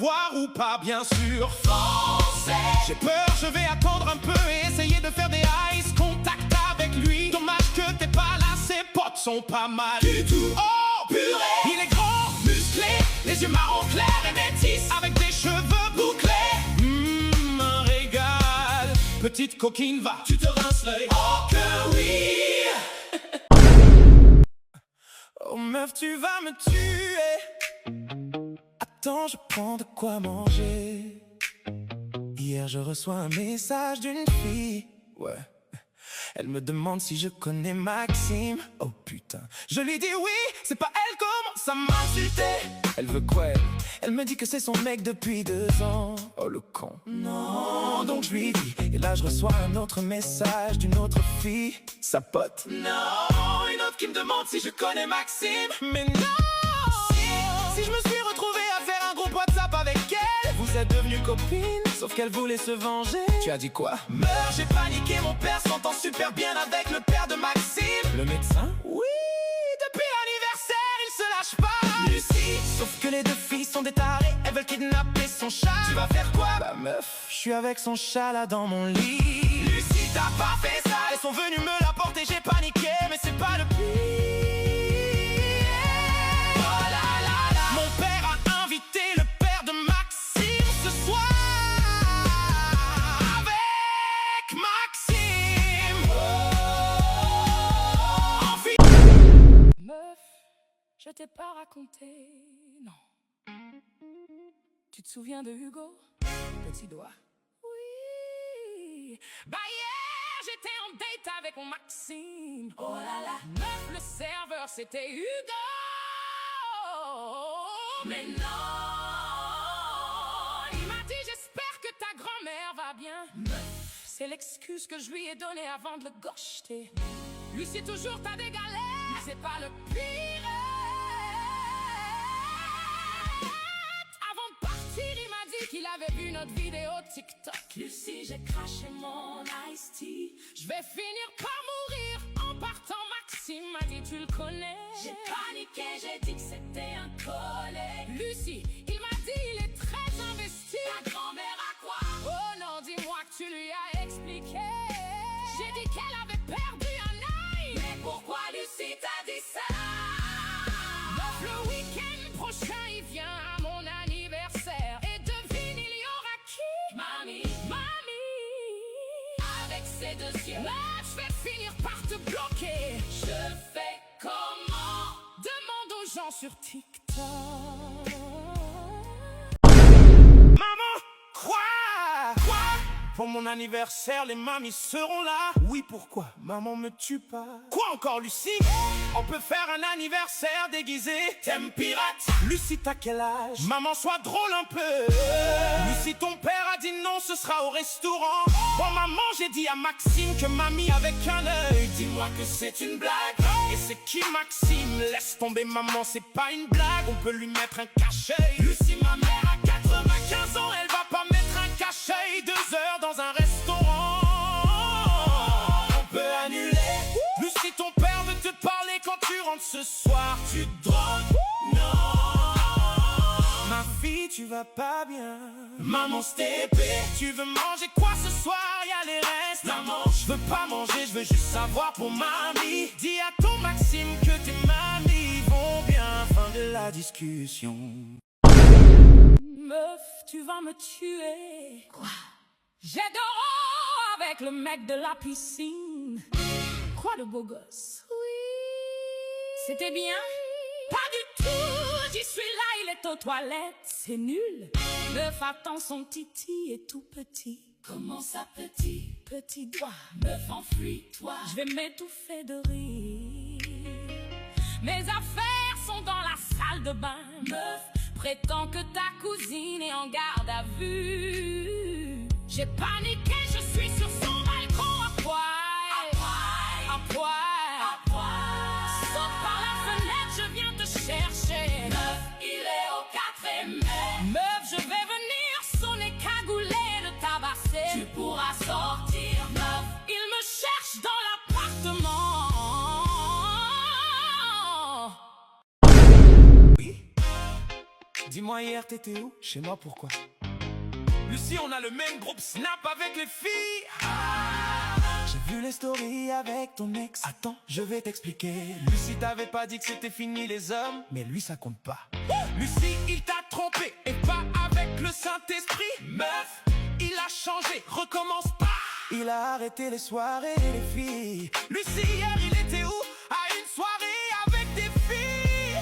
voir ou pas, bien sûr. Foncez. J'ai peur, je vais attendre un peu et essayer de faire des eyes contact avec lui. Dommage que t'es pas là, ses potes sont pas mal du tout. Oh purée, il est grand, musclé, les yeux marron clair et métis, avec des cheveux bouclés. Un régal. Petite coquine, va, tu te rinces l'œil. Oh que oui. Oh meuf, tu vas me tuer. Attends, je prends de quoi manger. Hier, je reçois un message d'une fille. Ouais. Elle me demande si je connais Maxime. Oh putain. Je lui dis oui, c'est pas elle, commence à m'insulter. Elle veut quoi elle me dit que c'est son mec depuis 2 ans. Oh le con. Non, donc je lui dis. Et là je reçois un autre message d'une autre fille, sa pote. Non, une autre qui me demande si je connais Maxime. Mais non, si je me suis retrouvé à faire un groupe WhatsApp avec elle. Vous êtes devenues copines, sauf qu'elle voulait se venger. Tu as dit quoi? Meurs, j'ai paniqué, mon père s'entend super bien avec le père de Maxime. Le médecin? Oui, depuis l'anniversaire, il se lâche pas. Lucie, sauf que les 2 filles sont des tarées, elles veulent kidnapper son chat. Tu vas faire quoi? Bah meuf, je suis avec son chat là dans mon lit. Lucie, t'as pas fait ça. Elles sont venues me l'apporter, j'ai paniqué, mais c'est pas le pire. Oh là là là. Mon père a invité le père de Maxime ce soir. Avec Maxime. Meuf, je t'ai pas raconté, non. Tu te souviens de Hugo? Petit doigt. Oui. Bah hier, j'étais en date avec mon Maxime. Oh là là. Meuf, le serveur, c'était Hugo. Mais non. Il m'a dit, j'espère que ta grand-mère va bien. Meuf, c'est l'excuse que je lui ai donnée avant de le ghoster. Lucie, toujours t'as des galères. C'est pas le pire. Qu'il avait vu notre vidéo TikTok. Lucie, j'ai craché mon iced tea. Je vais finir par mourir en partant. Maxime m'a dit tu le connais. J'ai paniqué, j'ai dit que c'était un collègue. Lucie, il m'a dit il est très investi. Ta grand-mère à quoi? Oh non, dis-moi que tu lui as expliqué. J'ai dit qu'elle avait perdu un œil. Mais pourquoi Lucie t'a dit ça? Meuf, le week-end prochain il vient à mon anniversaire. Ces 2 yeux. Là, je vais finir par te bloquer. Je fais comment? Demande aux gens sur TikTok. Maman, quoi? Pour mon anniversaire, les mamies seront là. Oui, pourquoi? Maman me tue pas. Quoi encore, Lucie? On peut faire un anniversaire déguisé. Thème pirate. Lucie, t'as quel âge? Maman, sois drôle un peu. Lucie, ton père a dit non, ce sera au restaurant. Bon, maman, j'ai dit à Maxime que mamie avec un œil. Dis-moi que c'est une blague. Et c'est qui Maxime? Laisse tomber, maman, c'est pas une blague. On peut lui mettre un cachet. Lucie, ma mère a 95 ans, elle va pas mettre un cachet. 2 heures dans un restaurant. On peut annuler. Lucie, ton père veut te parler quand tu rentres ce soir. Tu te drogues? Non. Ma fille, tu vas pas bien. Maman, s'TP. Tu veux manger quoi ce soir? Y'a les restes. Maman, je veux pas manger, je veux juste savoir pour mamie. Dis à ton Maxime que tes mamies vont bien. Fin de la discussion. Meuf, tu vas me tuer. Quoi? J'ai dormi avec le mec de la piscine. Quoi de beau gosse? Oui. C'était bien? Pas du tout. J'y suis là, il est aux toilettes. C'est nul. Meuf, attends, son titi est tout petit. Comment ça petit? Petit doigt. Meuf, enfuis-toi. Je vais m'étouffer de rire. Mes affaires sont dans la salle de bain. Meuf, prétends que ta cousine est en garde à vue. J'ai paniqué, je suis sur son balcon à poil. À poil. Saute par la fenêtre, je viens te chercher. Meuf, il est au 4e mai. Meuf, je vais venir sonner cagoulé de tabasser. Tu pourras sortir, meuf. Il me cherche dans l'appartement. Oui. Dis-moi Dis-moi hier t'étais où? Chez moi pourquoi? Lucie, on a le même groupe Snap avec les filles. J'ai vu les stories avec ton ex. Attends, je vais t'expliquer. Lucie t'avait pas dit que c'était fini les hommes, mais lui ça compte pas. Lucie, il t'a trompé et pas avec le Saint-Esprit. Meuf, il a changé, recommence pas. Il a arrêté les soirées et les filles. Lucie, hier il était où? À une soirée avec des filles.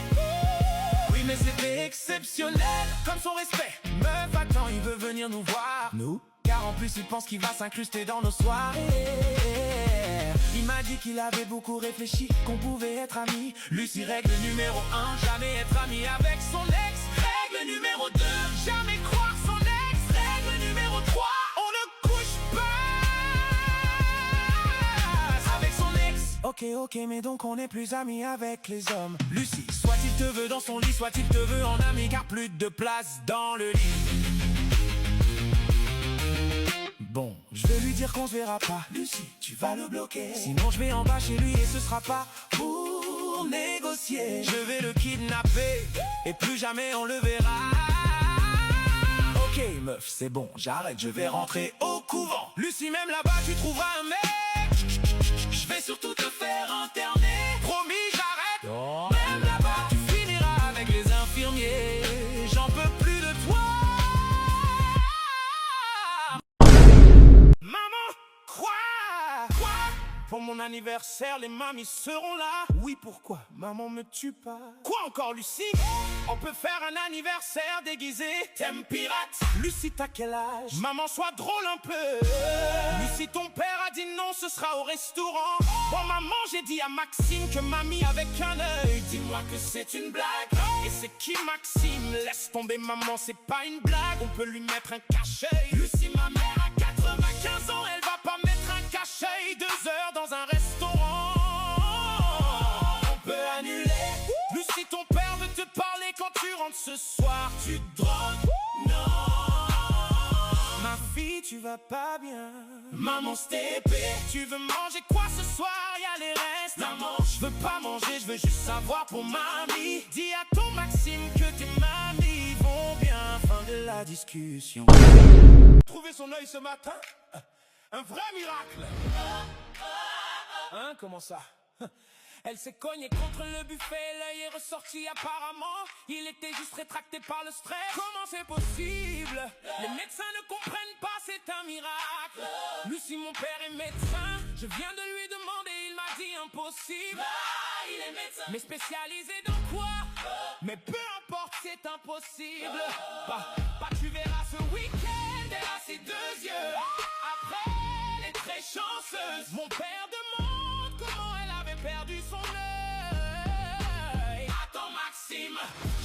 Oui mais c'était exceptionnel, comme son respect. Meuf, attends, il veut venir nous voir. Nous? Car en plus il pense qu'il va s'incruster dans nos soirées. Il m'a dit qu'il avait beaucoup réfléchi, qu'on pouvait être amis. Lucie, règle numéro 1, jamais être ami avec son ex. Règle numéro 2, jamais croire son ex. Règle numéro 3, on ne couche pas avec son ex. Ok, mais donc on n'est plus amis avec les hommes. Lucie, soit il te veut dans son lit, soit il te veut en ami, car plus de place dans le lit. Bon, je vais lui dire qu'on se verra pas. Lucie, tu vas le bloquer. Sinon je vais en bas chez lui et ce sera pas pour négocier. Je vais le kidnapper et plus jamais on le verra. Ok meuf, c'est bon, j'arrête, je vais rentrer au couvent. Lucie, même là-bas tu trouveras un mec. Je vais surtout te faire interner. Promis, j'arrête. Oh. Même là-bas tu finiras avec les infirmiers. J'en peux plus de toi. Pour mon anniversaire, les mamies seront là. Oui, pourquoi? Maman me tue pas. Quoi encore, Lucie? On peut faire un anniversaire déguisé. Thème pirate. Lucie, t'as quel âge? Maman, sois drôle un peu. Lucie, ton père a dit non, ce sera au restaurant. Bon, maman, j'ai dit à Maxime que mamie avec un œil. Dis-moi que c'est une blague. Et c'est qui Maxime? Laisse tomber, maman, c'est pas une blague. On peut lui mettre un cache-œil. Lucie, ma mère a 95 ans, elle va pas mettre un cache-œil 2 heures dans un restaurant. On peut annuler. Lucie, ton père veut te parler quand tu rentres ce soir. Tu te drogues? Non. Ma fille, tu vas pas bien. Maman, s'est épée. Tu veux manger quoi ce soir? Y'a les restes. Maman, je veux pas manger, je veux juste savoir pour mamie. Dis à ton Maxime que tes mamies vont bien. Fin de la discussion. Trouver son œil ce matin? Un vrai miracle. Hein, comment ça? Elle s'est cognée contre le buffet, l'œil est ressorti apparemment. Il était juste rétracté par le stress. Comment c'est possible? Les médecins ne comprennent pas, c'est un miracle. Lucie, mon père est médecin. Je viens de lui demander, il m'a dit impossible. Il est médecin. Mais spécialisé dans quoi? Mais peu importe, c'est impossible. Bah, tu verras ce week-end, elle a ses 2 yeux. Après, elle est très chanceuse. Mon père demande comment elle avait perdu son œil. Attends Maxime,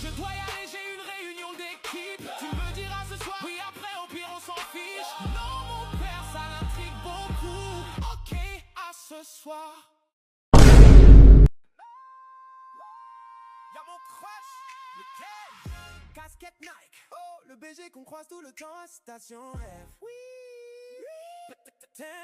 je dois y aller, j'ai une réunion d'équipe. Tu me diras ce soir, oui après au pire on s'en fiche. Non mon père, ça l'intrigue beaucoup. Ok, à ce soir. Y'a mon crush, lequel? Casquette Nike. Oh, le BG qu'on croise tout le temps à Station F. Oui.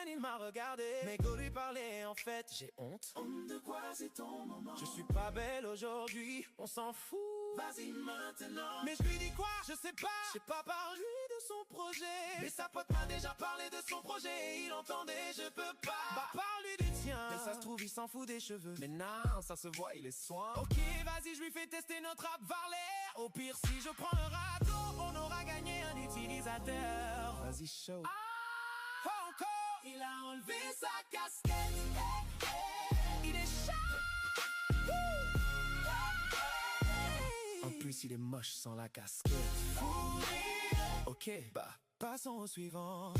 Il m'a regardé, mais go lui parler, en fait j'ai honte. Honte de quoi? C'est ton moment. Je suis pas belle aujourd'hui, on s'en fout. Vas-y maintenant. Mais je lui dis quoi? Je sais pas. Je sais pas, parle-lui de son projet. Mais sa pote m'a déjà parlé de son projet. Il entendait, je peux pas. Bah parle-lui du tien. Mais ça se trouve il s'en fout des cheveux. Mais non, ça se voit, il est soin. Ok, vas-y, je lui fais tester notre app Varlair. Au pire, si je prends un râteau, on aura gagné un utilisateur. Vas-y, show. Encore. Il a enlevé sa casquette. Il est chaud. En plus il est moche sans la casquette. Ok, bah passons au suivant.